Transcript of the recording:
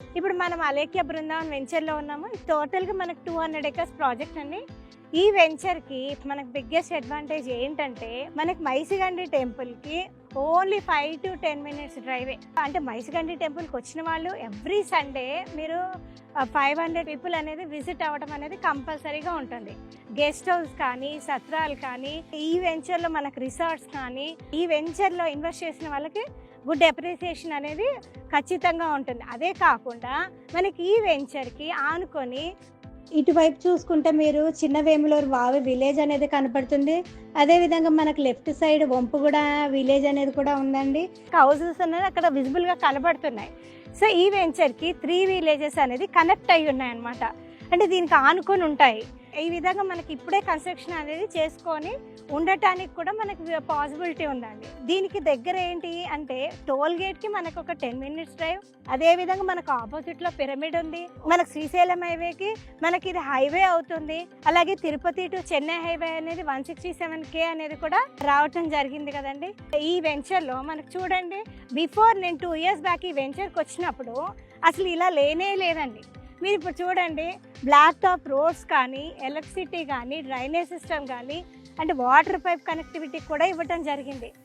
ఇప్పుడు మనం అలేఖ్య బృందావన్ వెంచర్లో ఉన్నాము. టోటల్గా మనకు 200 ఎకర్స్ ప్రాజెక్ట్ అండి. ఈ వెంచర్కి మనకు బిగ్గెస్ట్ అడ్వాంటేజ్ ఏంటంటే మనకి మైసిగండి టెంపుల్కి ఓన్లీ 5 to 10 minutes డ్రైవే. అంటే మైసిగండి టెంపుల్కి వచ్చిన వాళ్ళు ఎవ్రీ సండే మీరు 500 పీపుల్ అనేది విజిట్ అవ్వడం అనేది కంపల్సరీగా ఉంటుంది. గెస్ట్ హౌస్ కానీ, సత్రాలు కానీ, ఈ వెంచర్లో మనకు రిసార్ట్స్ కానీ, ఈ వెంచర్లో ఇన్వెస్ట్ చేసిన వాళ్ళకి గుడ్ అప్రిసియేషన్ అనేది ఖచ్చితంగా ఉంటుంది. అదే కాకుండా మనకి ఈ వెంచర్కి ఆనుకొని ఇటువైపు చూసుకుంటే మీరు చిన్న వేములూరు వావి విలేజ్ అనేది కనపడుతుంది. అదేవిధంగా మనకు లెఫ్ట్ సైడ్ వంపుగూడ విలేజ్ అనేది కూడా ఉందండి. హౌసెస్ అనేది అక్కడ విజిబుల్గా కనబడుతున్నాయి. సో ఈ వెంచర్కి 3 విలేజెస్ అనేది కనెక్ట్ అయి ఉన్నాయి అన్నమాట. అంటే దీనికి ఆనుకొని ఉంటాయి. ఈ విధంగా మనకి ఇప్పుడే కన్స్ట్రక్షన్ అనేది చేసుకొని ఉండటానికి కూడా మనకి పాసిబిలిటీ ఉందండి. దీనికి దగ్గర ఏంటి అంటే టోల్ గేట్కి మనకు ఒక 10 minutes డ్రైవ్. అదేవిధంగా మనకు ఆపోజిట్లో పిరమిడ్ ఉంది. మనకు శ్రీశైలం హైవేకి మనకి ఇది హైవే అవుతుంది. అలాగే తిరుపతి టు చెన్నై హైవే అనేది 167K అనేది కూడా రావటం జరిగింది కదండి. ఈ వెంచర్లో మనకు చూడండి, బిఫోర్ నేను 2 years బ్యాక్ ఈ వెంచర్కి వచ్చినప్పుడు అసలు ఇలా లేనే లేదండి. మీరు ఇప్పుడు చూడండి, బ్లాక్ టాప్ రోడ్స్ కానీ, ఎలక్ట్రిసిటీ కానీ, డ్రైనేజ్ సిస్టమ్ కానీ, అంటే వాటర్ పైప్ కనెక్టివిటీ కూడా ఇవ్వటం జరిగింది.